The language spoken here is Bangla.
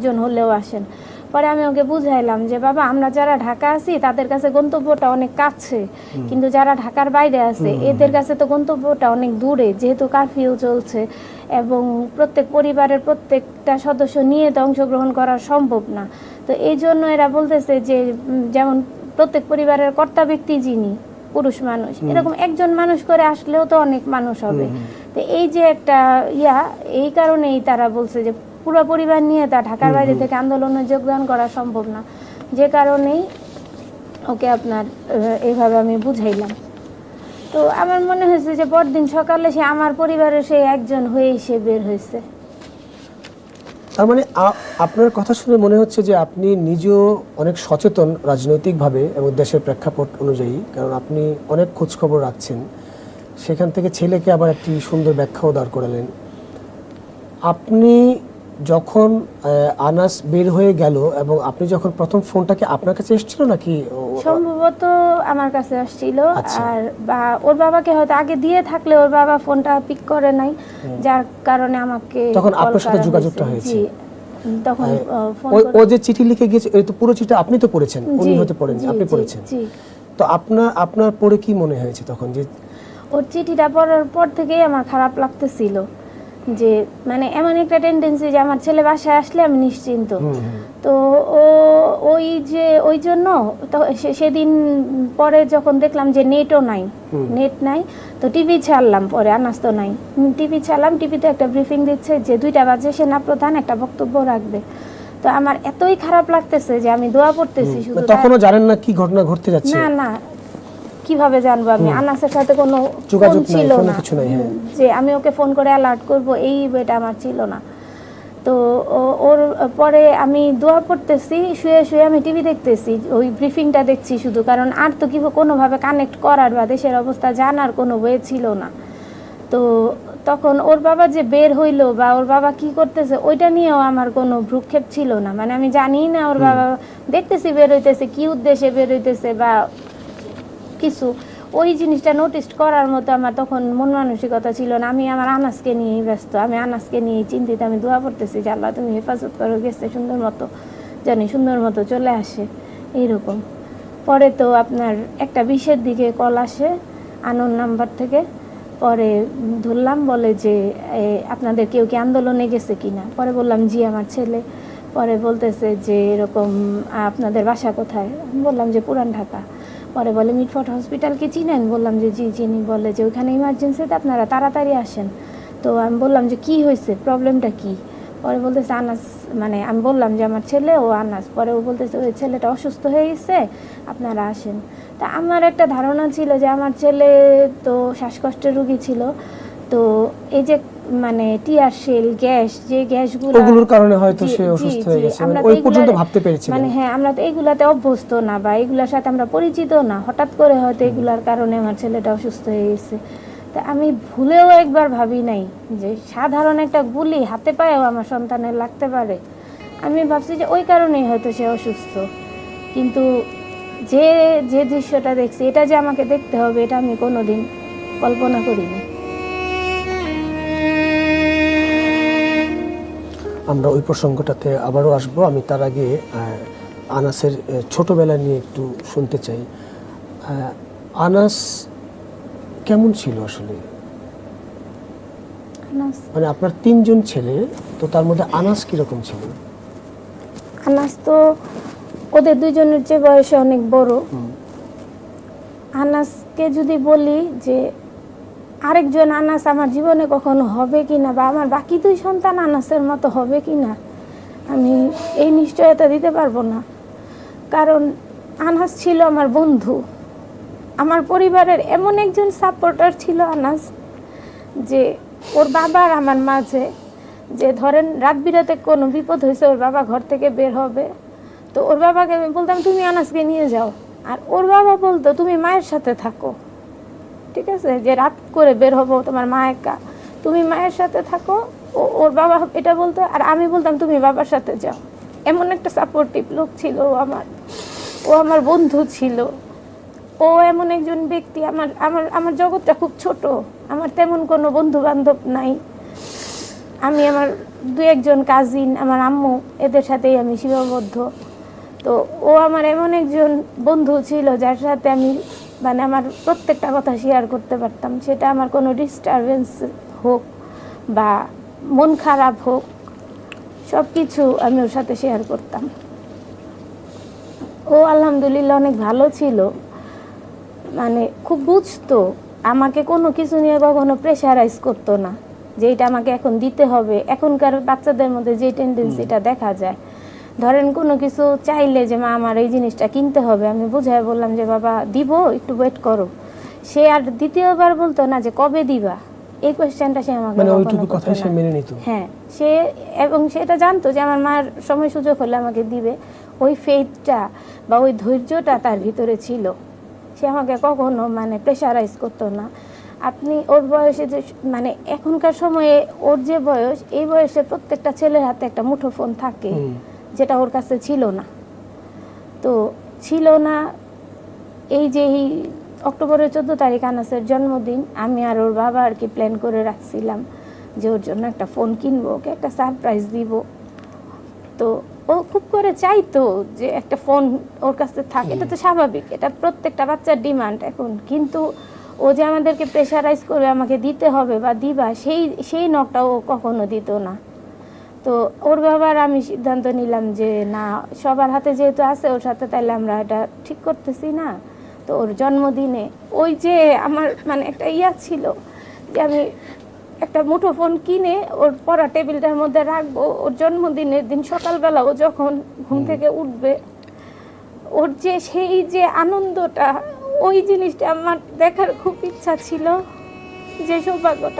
জন হলেও আসেন। পরে আমি ওকে বুঝাইলাম যে বাবা আমরা যারা ঢাকা আছি তাদের কাছে গন্তব্যটা অনেক কাছে, কিন্তু যারা ঢাকার বাইরে আছে এদের কাছে তো গন্তব্যটা অনেক দূরে, যেহেতু কারফিউ চলছে এবং প্রত্যেক পরিবারের প্রত্যেকটা সদস্য নিয়ে তো অংশগ্রহণ করা সম্ভব না। তো এই জন্য এরা বলতেছে যে যেমন প্রত্যেক পরিবারের কর্তা ব্যক্তি যিনি পুরুষ মানুষ, এরকম একজন মানুষ করে আসলেও তো অনেক মানুষ হবে। তো এই যে একটা এই কারণেই তারা বলছে যে পুরো পরিবার নিয়ে তা ঢাকার বাইরে থেকে আন্দোলনে যোগদান করা সম্ভব না, যে কারণেই ওকে আপনার এইভাবে আমি বুঝাইলাম। তো আমার মনে হয়েছে যে পরদিন সকালে সে আমার পরিবারের সেই একজন হয়েই সে বের হয়েছে। তার মানে আপনার কথা শুনে মনে হচ্ছে যে আপনি নিজেও অনেক সচেতন রাজনৈতিকভাবে এবং দেশের প্রেক্ষাপট অনুযায়ী, কারণ আপনি অনেক খোঁজখবর রাখছেন, সেখান থেকে ছেলেকে আবার একটি সুন্দর ব্যাখ্যাও দাঁড় করালেন। আপনি যখন আনাস বের হয়ে গেল এবং আপনি যখন প্রথম ফোনটাকে আপনার কাছে এসেছিল নাকি? সম্ভবত আমার কাছে আসছিল। আর বা ওর বাবাকে হয়তো আগে দিয়ে থাকলে ওর বাবা ফোনটা পিক করে নাই, যার কারণে আমাকে তখন আপনার সাথে যোগাযোগটা হয়েছে। তখন ও যে চিঠি লিখে গিয়েছে, এই তো পুরো চিঠি আপনি তো পড়েছেন, উনি হয়তো পড়েননি, আপনি পড়েছেন। তো আপনার পড়ে কি মনে হয়েছে তখন? যে ওর চিঠিটা পড়ার পর থেকেই আমার খারাপ লাগতেছিল, যে মানে এমন একটা টেন্ডেন্সি যে আমার ছেলে বাসায় আসলে আমি নিশ্চিন্ত। তো ওই জন্য তো সেদিন পরে যখন দেখলাম যে নেট নাই, তো টিভি ছাড়লাম। পরে আনাস তো নাই, টিভি ছাড়লাম। টিভিতে একটা ব্রিফিং দিচ্ছে যে 2টা বাজে সেনাপ্রধান একটা বক্তব্য রাখবে। তো আমার এতই খারাপ লাগতেছে যে আমি দোয়া পড়তেছি শুধু। তখনও জানেন না কি ঘটনা ঘটতে যাচ্ছে? না, কিভাবে জানবো আমি? আনাসের সাথে কোনো যোগাযোগ ছিল না, যে আমি ওকে ফোন করে অ্যালার্ট করব, এই এটা আমার ছিল না। তো ওর পরে আমি দোয়া পড়তেছি, শুয়ে শুয়ে আমি টিভি দেখতেছি, ওই ব্রিফিংটা দেখছি শুধু, কারণ আর তো কোনোভাবে কানেক্ট করার বা দেশের অবস্থা জানার কোনো ওয়ে ছিল না। তো তখন ওর বাবা যে বের হইলো বা ওর বাবা কি করতেছে ওইটা নিয়েও আমার কোনো ভ্রুক্ষেপ ছিল না। মানে আমি জানি না ওর বাবা, দেখতেছি বের হইতেছে, কি উদ্দেশ্যে বের হইতেছে বা কিছু, ওই জিনিসটা নোটিস করার মতো আমার তখন মন মানসিকতা ছিল না। আমি আমার আনাসকে নিয়েই ব্যস্ত, আমি আনাসকে নিয়েই চিন্তিত। আমি দোয়া করতেছি যে আল্লাহ তুমি হেফাজত করো, গেছে সুন্দর মতো চলে আসে এইরকম। পরে তো আপনার একটা 20-এর দিকে কল আসে আননোন নাম্বার থেকে। পরে ধরলাম, বলে যে আপনাদের কেউ কি আন্দোলনে গেছে কিনা? পরে বললাম জি আমার ছেলে। পরে বলতেছে যে এরকম আপনাদের বাসা কোথায়? আমি বললাম যে পুরান ঢাকা। পরে বলে মিটফোর্ড হসপিটাল কি চিনেন? বললাম যে জি চিনি। বলে যে ওইখানে ইমার্জেন্সিতে আপনারা তাড়াতাড়ি আসেন। তো আমি বললাম যে কি হয়েছে, প্রবলেমটা কি? পরে বলতেছে আনাস, মানে আমি বললাম যে আমার ছেলে ও আনাস। পরে ও বলতেছে ওই ছেলেটা অসুস্থ হয়ে গেছে, আপনারা আসেন। তা আমার একটা ধারণা ছিল যে আমার ছেলে তো শ্বাসকষ্টের রোগী ছিল, তো এই যে মানে টিয়ার শেল গ্যাস, যে গ্যাসগুলোর কারণে হয়তো সে অসুস্থ হয়ে গেছে, ওই পর্যন্ত ভাবতে পেরেছিলেন। মানে হ্যাঁ, আমরা তো এগুলাতে অভ্যস্ত না বা এগুলোর সাথে আমরা পরিচিত না, হঠাৎ করে হয়তো এগুলার কারণে আমার ছেলেটা অসুস্থ হয়ে গেছে। তা আমি ভুলেও একবার ভাবি নাই যে সাধারণ একটা গুলি হাতে পায়েও আমার সন্তানের লাগতে পারে। আমি ভাবছি যে ওই কারণেই হয়তো সে অসুস্থ, কিন্তু যে যে দৃশ্যটা দেখছি এটা যে আমাকে দেখতে হবে এটা আমি কোনোদিন কল্পনা করিনি। আমরা ওই প্রসঙ্গটাতে আবারও আসবো। আমি তার আগে আনাসের ছোটবেলা নিয়ে একটু শুনতে চাই। আনাস কেমন ছিল আসলে? মানে আপনার 3 জন ছেলে, তো তার মধ্যে আনাস কিরকম ছিল? আনাস তো ওদের 2 জনের চেয়ে বয়সে অনেক বড়। আনাসকে যদি বলি যে আরেকজন আনাস আমার জীবনে কখনো হবে কিনা বা আমার বাকি 2 সন্তান আনাসের মতো হবে কিনা, আমি এই নিশ্চয়তা দিতে পারবো না। কারণ আনাস ছিল আমার বন্ধু, আমার পরিবারের এমন একজন সাপোর্টার ছিল আনাস, যে ওর বাবার আমার মাঝে, যে ধরেন রাত বিরাতে কোনো বিপদ হয়েছে, ওর বাবা ঘর থেকে বের হবে, তো ওর বাবাকে আমি বলতাম তুমি আনাসকে নিয়ে যাও, আর ওর বাবা বলতো তুমি মায়ের সাথে থাকো, ঠিক আছে, যে রাত করে বের হবো, তোমার মা একা, তুমি মায়ের সাথে থাকো। ওর বাবা এটা বলতো, আর আমি বলতাম তুমি বাবার সাথে যাও। এমন একটা সাপোর্টিভ লোক ছিল ও আমার বন্ধু ছিল। ও এমন একজন ব্যক্তি, আমার জগৎটা খুব ছোট, আমার তেমন কোনো বন্ধু বান্ধব নাই। আমি আমার দু একজন কাজিন, আমার আম্মু, এদের সাথেই আমি সীমাবদ্ধ। তো ও আমার এমন একজন বন্ধু ছিল যার সাথে আমি মানে আমার প্রত্যেকটা কথা শেয়ার করতে পারতাম, সেটা আমার কোনো ডিস্টারবেন্স হোক বা মন খারাপ হোক, সব কিছু আমি ওর সাথে শেয়ার করতাম। ও আলহামদুলিল্লাহ অনেক ভালো ছিল, মানে খুব বুঝতো, আমাকে কোনো কিছু নিয়ে কখনো প্রেশারাইজ করতো না যে এটা আমাকে এখন দিতে হবে। এখনকার বাচ্চাদের মধ্যে যে টেন্ডেন্সিটা দেখা যায়, ধরেন কোনো কিছু চাইলে যে মা আমার এই জিনিসটা কিনতে হবে, আমি বুঝাই বললাম যে বাবা দিব, একটু ওয়েট করো। সে আর দ্বিতীয়বার বলতো না যে কবে দিবা, এই কোয়েশ্চেনটা সে আমাকে মানে কখনো ওইটুকু করতো কথাই সে না। মেনে নিত। হ্যাঁ, সে এবং সেটা জানতো যে আমার মার সময় সুযোগ হলে আমাকে দিবে। ওই ফেথটা বা ওই ধৈর্যটা তার ভিতরে ছিল। সে আমাকে কখনো মানে প্রেশারাইজ করতো না। আপনি ওর বয়সে যে মানে এখনকার সময়ে ওর যে বয়স, এই বয়সে প্রত্যেকটা ছেলের হাতে একটা মুঠো ফোন থাকে, যেটা ওর কাছে ছিল না। তো ছিল না, এই যে এই অক্টোবরের 14 তারিখ আনাসের জন্মদিন, আমি আর ওর বাবা আর কি প্ল্যান করে রাখছিলাম যে ওর জন্য একটা ফোন কিনবো, ওকে একটা সারপ্রাইজ দিব। তো ও খুব করে চাইতো যে একটা ফোন ওর কাছে থাকে, এটা তো স্বাভাবিক, এটা প্রত্যেকটা বাচ্চার ডিমান্ড এখন। কিন্তু ও যে আমাদেরকে প্রেশারাইজ করে আমাকে দিতে হবে বা দিবা, সেই নকটা ও কখনো দিত না। তো ওর বাবার আমি সিদ্ধান্ত নিলাম যে না, সবার হাতে যেহেতু আছে ওর সাথে, তাইলে আমরা এটা ঠিক করতেছি না। তো ওর জন্মদিনে ওই যে আমার মানে একটা ইয়া ছিল যে আমি একটা মুঠোফোন কিনে ওর পড়া টেবিলটার মধ্যে রাখবো, ওর জন্মদিনের দিন সকালবেলা ও যখন ঘুম থেকে উঠবে, ওর যে সেই যে আনন্দটা, ওই জিনিসটা আমার দেখার খুব ইচ্ছা ছিল, যে সৌভাগ্যটা